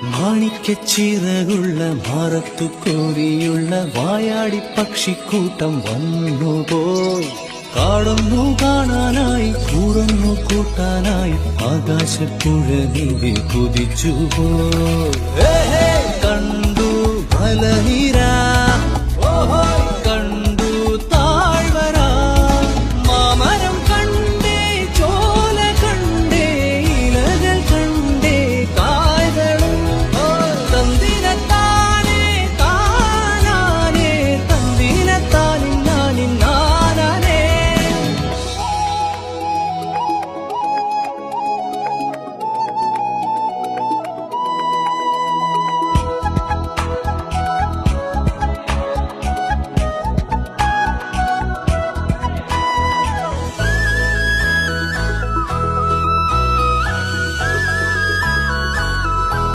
മാണിക്കച്ചിറകുള്ള മാറത്തു കോരിയുള്ള വായാടി പക്ഷിക്കൂട്ടം വന്നുപോയി. കാടൊന്നു കാണാനായി കൂടൊന്നു കൂട്ടാനായി ആകാശപ്പുഴ കുതിച്ചുപോയി. കണ്ടു മലനിര